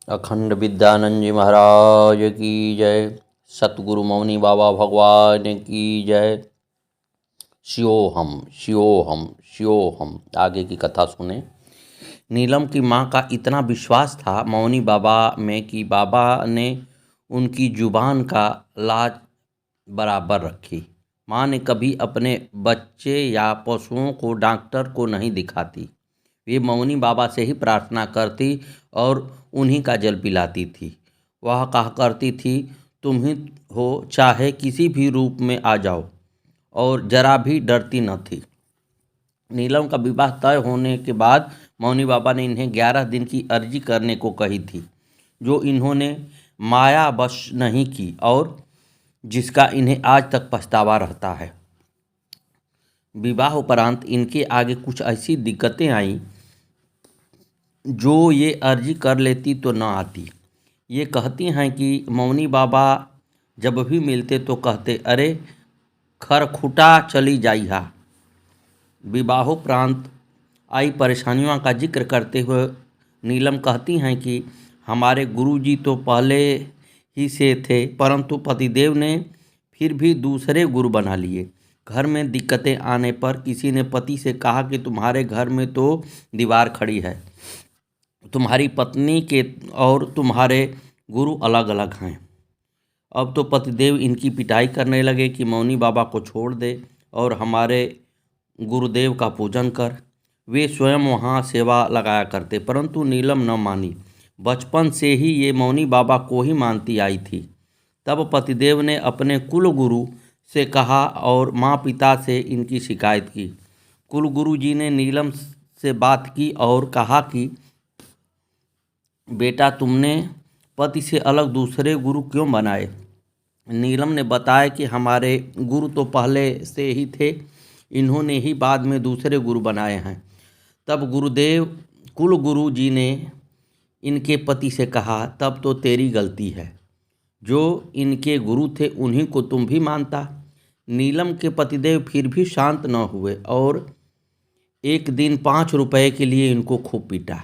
अखंड विद्यानंद जी महाराज की जय। सतगुरु मौनी बाबा भगवान की जय। शिवोहम शिवोहम शिवोहम। आगे की कथा सुने। नीलम की माँ का इतना विश्वास था मौनी बाबा में कि बाबा ने उनकी जुबान का लाज बराबर रखी। माँ ने कभी अपने बच्चे या पशुओं को डॉक्टर को नहीं दिखाती। वे मौनी बाबा से ही प्रार्थना करती और उन्हीं का जल पिलाती थी। वह कहा करती थी, तुम ही हो, चाहे किसी भी रूप में आ जाओ, और जरा भी डरती न थी। नीलम का विवाह तय होने के बाद मौनी बाबा ने इन्हें 11 दिन की अर्जी करने को कही थी, जो इन्होंने मायावश नहीं की और जिसका इन्हें आज तक पछतावा रहता है। विवाह उपरांत इनके आगे कुछ ऐसी दिक्कतें आईं जो ये अर्जी कर लेती तो न आती। ये कहती हैं कि मौनी बाबा जब भी मिलते तो कहते, अरे खरखुटा चली जाइहा। विवाहोपरांत आई परेशानियों का जिक्र करते हुए नीलम कहती हैं कि हमारे गुरुजी तो पहले ही से थे, परंतु पतिदेव ने फिर भी दूसरे गुरु बना लिए। घर में दिक्कतें आने पर किसी ने पति से कहा कि तुम्हारे घर में तो दीवार खड़ी है, तुम्हारी पत्नी के और तुम्हारे गुरु अलग अलग हैं। अब तो पतिदेव इनकी पिटाई करने लगे कि मौनी बाबा को छोड़ दे और हमारे गुरुदेव का पूजन कर। वे स्वयं वहाँ सेवा लगाया करते, परंतु नीलम न मानी। बचपन से ही ये मौनी बाबा को ही मानती आई थी। तब पतिदेव ने अपने कुल गुरु से कहा और माँ पिता से इनकी शिकायत की। कुल गुरु जी ने नीलम से बात की और कहा कि बेटा, तुमने पति से अलग दूसरे गुरु क्यों बनाए? नीलम ने बताया कि हमारे गुरु तो पहले से ही थे, इन्होंने ही बाद में दूसरे गुरु बनाए हैं। तब कुल गुरु जी ने इनके पति से कहा, तब तो तेरी गलती है, जो इनके गुरु थे उन्हीं को तुम भी मानता। नीलम के पतिदेव फिर भी शांत न हुए और एक दिन 5 रुपए के लिए इनको खूब पीटा।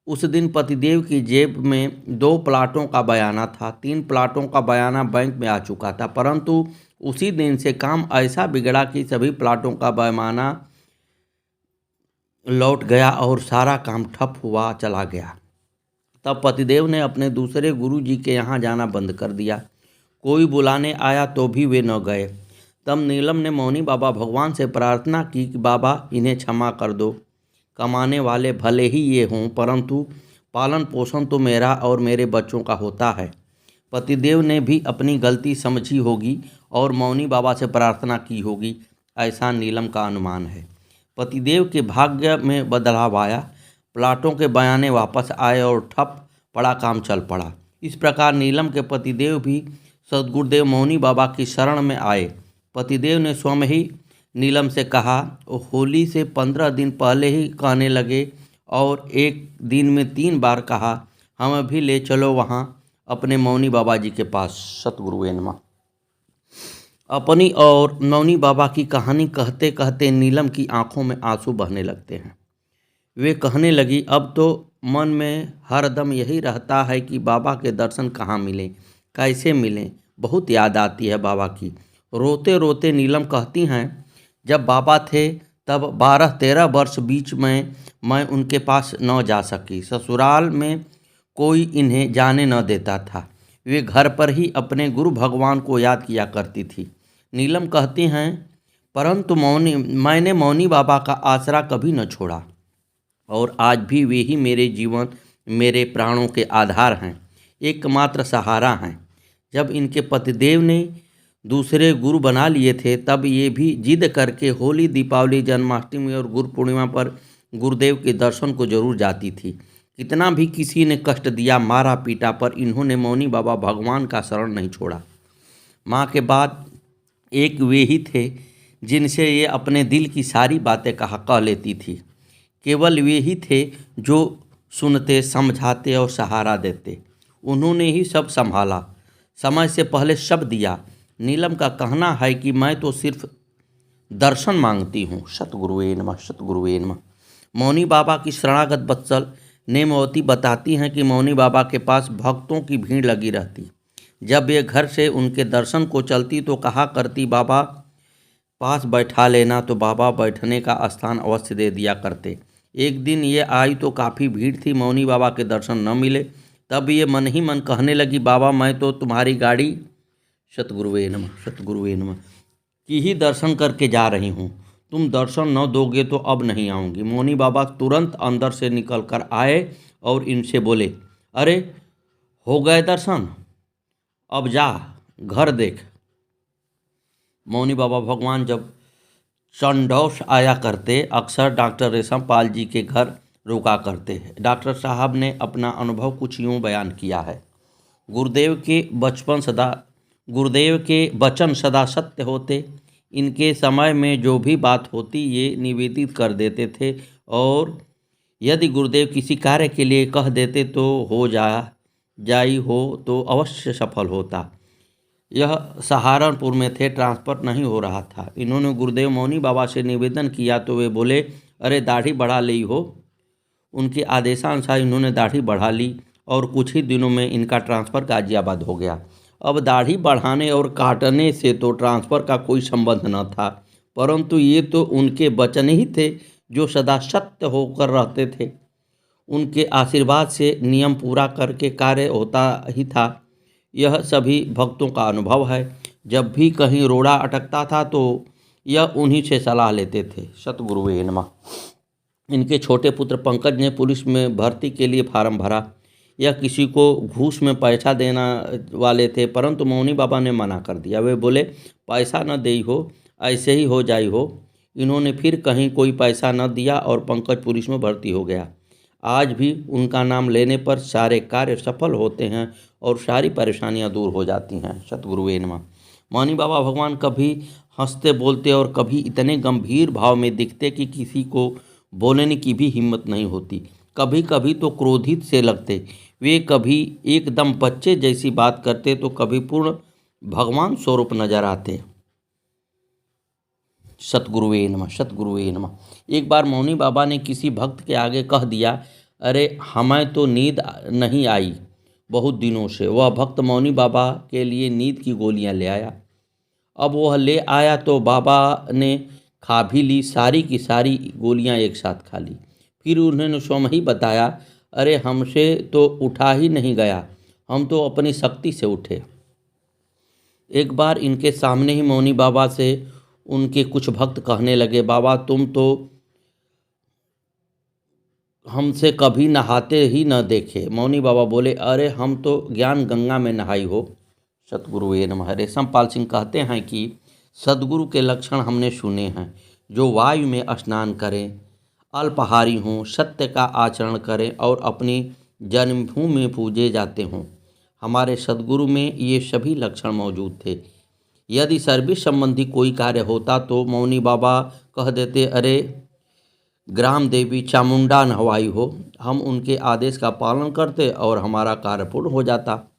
उस दिन पतिदेव की जेब में 2 प्लाटों का बयाना था। 3 प्लाटों का बयाना बैंक में आ चुका था, परंतु उसी दिन से काम ऐसा बिगड़ा कि सभी प्लाटों का बयाना लौट गया और सारा काम ठप हुआ चला गया। तब पतिदेव ने अपने दूसरे गुरु जी के यहाँ जाना बंद कर दिया। कोई बुलाने आया तो भी वे न गए। तब नीलम ने मौनी बाबा भगवान से प्रार्थना की कि बाबा, इन्हें क्षमा कर दो। कमाने वाले भले ही ये हों, परंतु पालन पोषण तो मेरा और मेरे बच्चों का होता है। पतिदेव ने भी अपनी गलती समझी होगी और मौनी बाबा से प्रार्थना की होगी, ऐसा नीलम का अनुमान है। पतिदेव के भाग्य में बदलाव आया। प्लाटों के बयाने वापस आए और ठप पड़ा काम चल पड़ा। इस प्रकार नीलम के पतिदेव भी सद्गुरुदेव मौनी बाबा की शरण में आए। पतिदेव ने स्वयं ही नीलम से कहा, होली से 15 दिन पहले ही कहने लगे और एक दिन में 3 बार कहा, हमें भी ले चलो वहाँ अपने मौनी बाबा जी के पास। सतगुरु नमः। अपनी और मौनी बाबा की कहानी कहते कहते नीलम की आंखों में आंसू बहने लगते हैं। वे कहने लगी, अब तो मन में हरदम यही रहता है कि बाबा के दर्शन कहाँ मिलें, कैसे मिलें। बहुत याद आती है बाबा की। रोते रोते नीलम कहती हैं, जब बाबा थे तब 12-13 वर्ष बीच में मैं उनके पास न जा सकी। ससुराल में कोई इन्हें जाने न देता था। वे घर पर ही अपने गुरु भगवान को याद किया करती थी। नीलम कहती हैं, परंतु मैंने मौनी बाबा का आसरा कभी न छोड़ा और आज भी वे ही मेरे जीवन, मेरे प्राणों के आधार हैं, एकमात्र सहारा हैं। जब इनके पतिदेव ने दूसरे गुरु बना लिए थे, तब ये भी जिद करके होली, दीपावली, जन्माष्टमी और गुरु पूर्णिमा पर गुरुदेव के दर्शन को जरूर जाती थी। कितना भी किसी ने कष्ट दिया, मारा पीटा, पर इन्होंने मौनी बाबा भगवान का शरण नहीं छोड़ा। माँ के बाद एक वे ही थे जिनसे ये अपने दिल की सारी बातें कह लेती थी। केवल वे ही थे जो सुनते, समझाते और सहारा देते। उन्होंने ही सब संभाला, समय से पहले सब दिया। नीलम का कहना है कि मैं तो सिर्फ दर्शन मांगती हूँ। सतगुरुवे नमः, सतगुरुवे नमः। मौनी बाबा की शरणागत वत्सल नेमवती बताती हैं कि मौनी बाबा के पास भक्तों की भीड़ लगी रहती। जब ये घर से उनके दर्शन को चलती तो कहा करती, बाबा पास बैठा लेना, तो बाबा बैठने का स्थान अवश्य दे दिया करते। एक दिन ये आई तो काफ़ी भीड़ थी, मौनी बाबा के दर्शन न मिले। तब ये मन ही मन कहने लगी, बाबा मैं तो तुम्हारी गाड़ी सतगुरुवे नमः सतगुरुवे नमः की ही दर्शन करके जा रही हूँ। तुम दर्शन न दोगे तो अब नहीं आऊँगी। मौनी बाबा तुरंत अंदर से निकल कर आए और इनसे बोले, अरे हो गए दर्शन, अब जा घर देख। मौनी बाबा भगवान जब चंडौश आया करते, अक्सर डॉक्टर रेशम पाल जी के घर रुका करते हैं। डॉक्टर साहब ने अपना अनुभव कुछ यूँ बयान किया है। गुरुदेव के वचन सदा सत्य होते। इनके समय में जो भी बात होती ये निवेदित कर देते थे, और यदि गुरुदेव किसी कार्य के लिए कह देते तो हो जाई हो तो अवश्य सफल होता। यह सहारनपुर में थे, ट्रांसफ़र नहीं हो रहा था। इन्होंने गुरुदेव मौनी बाबा से निवेदन किया तो वे बोले, अरे दाढ़ी बढ़ा ली हो। उनके आदेशानुसार इन्होंने दाढ़ी बढ़ा ली और कुछ ही दिनों में इनका ट्रांसफ़र गाजियाबाद हो गया। अब दाढ़ी बढ़ाने और काटने से तो ट्रांसफ़र का कोई संबंध न था, परंतु ये तो उनके वचन ही थे जो सदा सत्य होकर रहते थे। उनके आशीर्वाद से नियम पूरा करके कार्य होता ही था। यह सभी भक्तों का अनुभव है। जब भी कहीं रोड़ा अटकता था तो यह उन्हीं से सलाह लेते थे। सतगुरुवे नमः। इनके छोटे पुत्र पंकज ने पुलिस में भर्ती के लिए फार्म भरा। यह किसी को घूस में पैसा देना वाले थे, परंतु मौनी बाबा ने मना कर दिया। वे बोले, पैसा न दे हो, ऐसे ही हो जाई हो। इन्होंने फिर कहीं कोई पैसा न दिया और पंकज पुलिस में भर्ती हो गया। आज भी उनका नाम लेने पर सारे कार्य सफल होते हैं और सारी परेशानियां दूर हो जाती हैं। सतगुरुवे नमः। मौनी बाबा भगवान कभी हंसते बोलते और कभी इतने गंभीर भाव में दिखते कि किसी को बोलने की भी हिम्मत नहीं होती। कभी कभी तो क्रोधित से लगते। वे कभी एकदम बच्चे जैसी बात करते तो कभी पूर्ण भगवान स्वरूप नजर आते। सतगुरुवे नमः सतगुरुवे नमः। एक बार मौनी बाबा ने किसी भक्त के आगे कह दिया, अरे हमें तो नींद नहीं आई बहुत दिनों से। वह भक्त मौनी बाबा के लिए नींद की गोलियां ले आया। अब वह ले आया तो बाबा ने खा भी ली, सारी की सारी गोलियां एक साथ खा ली। फिर उन्होंने स्वयं ही बताया, अरे हमसे तो उठा ही नहीं गया, हम तो अपनी शक्ति से उठे। एक बार इनके सामने ही मौनी बाबा से उनके कुछ भक्त कहने लगे, बाबा तुम तो हमसे कभी नहाते ही न देखे। मौनी बाबा बोले, अरे हम तो ज्ञान गंगा में नहाई हो। सतगुरुवे नमः। रेशम पाल सिंह कहते हैं कि सदगुरु के लक्षण हमने सुने हैं, जो वायु में स्नान करें, अल्पाहारी हों, सत्य का आचरण करें और अपनी जन्मभूमि में पूजे जाते हों। हमारे सदगुरु में ये सभी लक्षण मौजूद थे। यदि सर्विस संबंधी कोई कार्य होता तो मौनी बाबा कह देते, अरे ग्राम देवी चामुंडा नहवाई हो। हम उनके आदेश का पालन करते और हमारा कार्य पूर्ण हो जाता।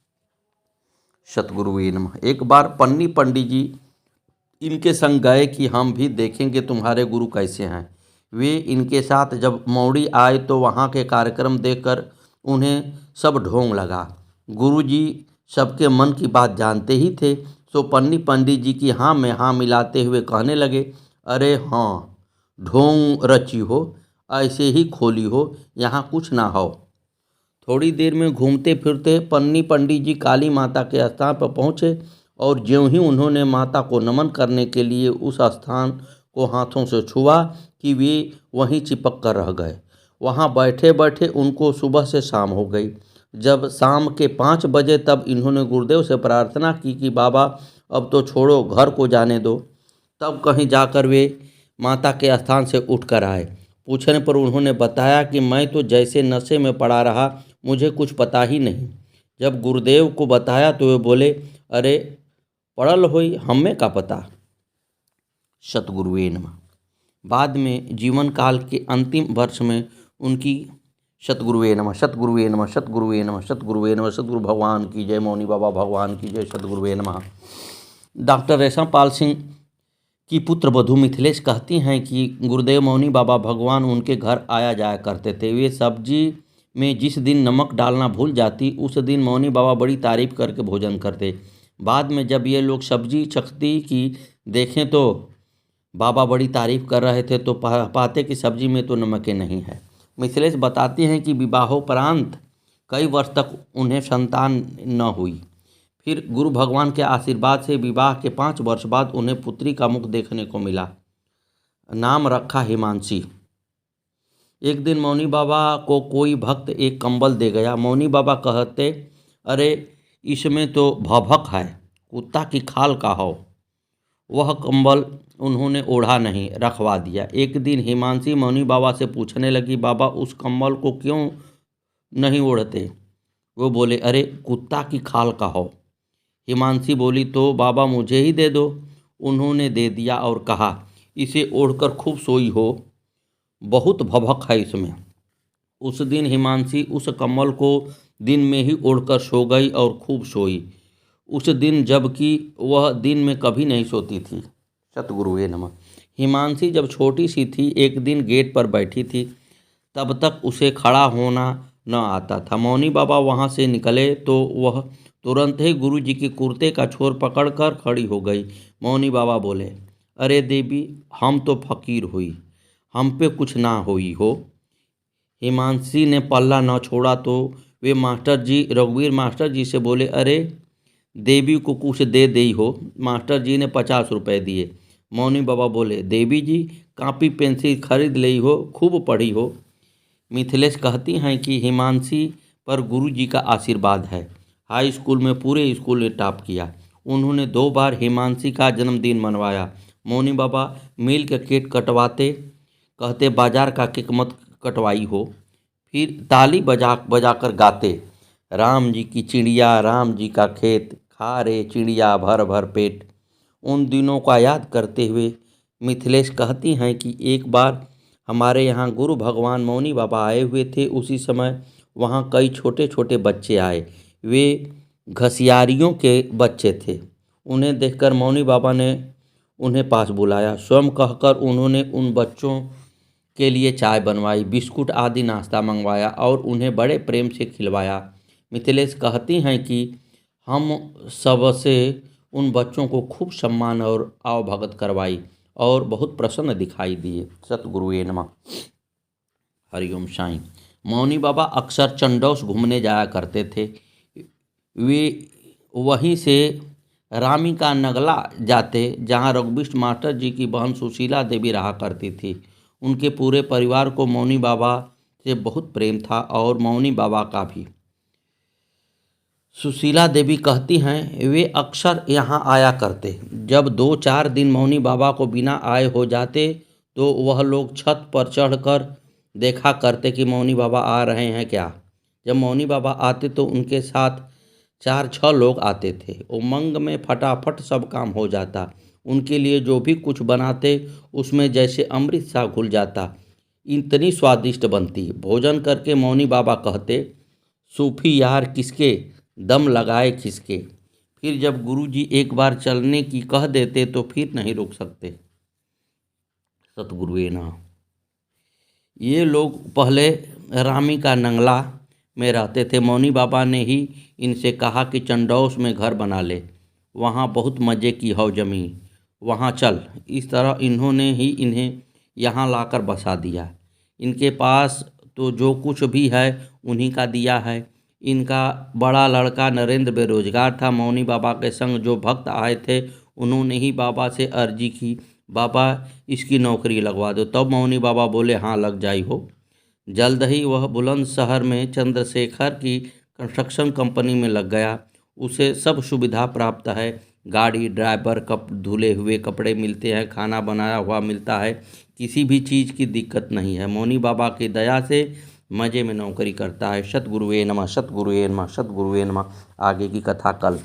सतगुरुवे नमः। एक बार पन्नी पंडित जी इनके संग गए कि हम भी देखेंगे तुम्हारे गुरु कैसे हैं। वे इनके साथ जब मौड़ी आए तो वहाँ के कार्यक्रम देखकर उन्हें सब ढोंग लगा। गुरुजी सबके मन की बात जानते ही थे, तो पन्नी पंडित जी की हाँ में हाँ मिलाते हुए कहने लगे, अरे हाँ ढोंग रची हो, ऐसे ही खोली हो, यहाँ कुछ ना हो। थोड़ी देर में घूमते फिरते पन्नी पंडित जी काली माता के स्थान पर पहुँचे और ज्यों ही उन्होंने माता को नमन करने के लिए उस स्थान को हाथों से छुआ कि वे वहीं चिपक कर रह गए। वहाँ बैठे बैठे उनको सुबह से शाम हो गई। जब शाम के 5 बजे तब इन्होंने गुरुदेव से प्रार्थना की कि बाबा अब तो छोड़ो, घर को जाने दो। तब कहीं जाकर वे माता के स्थान से उठ कर आए। पूछने पर उन्होंने बताया कि मैं तो जैसे नशे में पड़ा रहा, मुझे कुछ पता ही नहीं। जब गुरुदेव को बताया तो वे बोले, अरे पड़ल होई, हमें का पता। सतगुरुवे नमः। बाद में जीवन काल के अंतिम वर्ष में उनकी सतगुरुवे नमः सतगुरुवे नमः सतगुरुवे नमः सतगुरुवे नमः। सतगुरु भगवान की जय, मौनी बाबा भगवान की जय। सतगुरुवे नमः। डॉक्टर रेशम पाल सिंह की पुत्र वधू मिथिलेश कहती हैं कि गुरुदेव मौनी बाबा भगवान उनके घर आया जाया करते थे। वे सब्जी में जिस दिन नमक डालना भूल जाती उस दिन मौनी बाबा बड़ी तारीफ करके भोजन करते। बाद में जब ये लोग सब्जी चखती कि देखें तो बाबा बड़ी तारीफ कर रहे थे तो पाते कि सब्जी में तो नमक नहीं है। मिथिलेश बताती हैं कि विवाहोपरांत कई वर्ष तक उन्हें संतान न हुई। फिर गुरु भगवान के आशीर्वाद से विवाह के 5 वर्ष बाद उन्हें पुत्री का मुख देखने को मिला। नाम रखा हिमांशी। एक दिन मौनी बाबा को कोई भक्त एक कंबल दे गया। मौनी बाबा कहते, अरे इसमें तो भभक है, कुत्ता की खाल का हो। वह कंबल उन्होंने ओढ़ा नहीं, रखवा दिया। एक दिन हिमांशी मौनी बाबा से पूछने लगी, बाबा उस कंबल को क्यों नहीं ओढ़ते? वो बोले, अरे कुत्ता की खाल का हो। हिमांशी बोली, तो बाबा मुझे ही दे दो। उन्होंने दे दिया और कहा, इसे ओढ़कर खूब सोई हो, बहुत भभक है इसमें। उस दिन हिमांशी उस कंबल को दिन में ही ओढ़कर सो गई और खूब सोई उस दिन, जबकि वह दिन में कभी नहीं सोती थी। सतगुरुवे नमः। हिमांशी जब छोटी सी थी, एक दिन गेट पर बैठी थी, तब तक उसे खड़ा होना न आता था। मौनी बाबा वहाँ से निकले तो वह तुरंत ही गुरु जी के कुर्ते का छोर पकड़कर खड़ी हो गई। मौनी बाबा बोले, अरे देवी, हम तो फकीर हुई, हम पे कुछ ना हुई हो। हिमांशी ने पल्ला न छोड़ा तो वे मास्टर जी, रघुवीर मास्टर जी से बोले, अरे देवी को कुछ दे दी हो। मास्टर जी ने 50 रुपये दिए। मौनी बाबा बोले, देवी जी कापी पेंसिल खरीद ली हो, खूब पढ़ी हो। मिथिलेश कहती हैं कि हिमांशी पर गुरु जी का आशीर्वाद है। हाई स्कूल में पूरे स्कूल ने टॉप किया। उन्होंने 2 बार हिमांशी का जन्मदिन मनवाया। मौनी बाबा मिल के केक कटवाते, कहते बाजार का केक मत कटवाई हो। फिर ताली बजाकर गाते, राम जी की चिड़िया, राम जी का खेत, खा रे चिड़िया भर भर पेट। उन दिनों का याद करते हुए मिथिलेश कहती हैं कि एक बार हमारे यहाँ गुरु भगवान मौनी बाबा आए हुए थे। उसी समय वहाँ कई छोटे छोटे बच्चे आए। वे घसियारियों के बच्चे थे। उन्हें देखकर मौनी बाबा ने उन्हें पास बुलाया। स्वयं कहकर उन्होंने उन बच्चों के लिए चाय बनवाई, बिस्कुट आदि नाश्ता मंगवाया और उन्हें बड़े प्रेम से खिलवाया। मिथिलेश कहती हैं कि हम सबसे उन बच्चों को खूब सम्मान और आवभगत करवाई और बहुत प्रसन्न दिखाई दिए। सतगुरुवे नमः। हरिओम साईं। मौनी बाबा अक्सर चंडौस घूमने जाया करते थे। वे वहीं से रामी का नगला जाते, जहाँ रघुवीर मास्टर जी की बहन सुशीला देवी रहा करती थी। उनके पूरे परिवार को मौनी बाबा से बहुत प्रेम था और मौनी बाबा का भी। सुशीला देवी कहती हैं, वे अक्सर यहाँ आया करते। जब 2-4 दिन मौनी बाबा को बिना आए हो जाते तो वह लोग छत पर चढ़कर देखा करते कि मौनी बाबा आ रहे हैं क्या। जब मौनी बाबा आते तो उनके साथ 4-6 लोग आते थे। उमंग में फटाफट सब काम हो जाता। उनके लिए जो भी कुछ बनाते उसमें जैसे अमृत सा घुल जाता, इतनी स्वादिष्ट बनती। भोजन करके मौनी बाबा कहते, सूफी यार किसके, दम लगाए खिसके। फिर जब गुरुजी एक बार चलने की कह देते तो फिर नहीं रोक सकते। सतगुरुवे नमः। ये लोग पहले रामी का नंगला में रहते थे। मौनी बाबा ने ही इनसे कहा कि चंडौस में घर बना ले, वहाँ बहुत मज़े की हो जमीन, वहाँ चल। इस तरह इन्होंने ही इन्हें यहाँ लाकर बसा दिया। इनके पास तो जो कुछ भी है उन्हीं का दिया है। इनका बड़ा लड़का नरेंद्र बेरोजगार था। मौनी बाबा के संग जो भक्त आए थे उन्होंने ही बाबा से अर्जी की, बाबा इसकी नौकरी लगवा दो। तब मौनी बाबा बोले, हाँ लग जाई हो। जल्द ही वह बुलंदशहर में चंद्रशेखर की कंस्ट्रक्शन कंपनी में लग गया। उसे सब सुविधा प्राप्त है, गाड़ी, ड्राइवर, धुले हुए कपड़े मिलते हैं, खाना बनाया हुआ मिलता है, किसी भी चीज़ की दिक्कत नहीं है। मौनी बाबा की दया से मज़े में नौकरी करता है। सतगुरुवे नमः, सतगुरुवे नमः, सतगुरुवे नमः। आगे की कथा कल।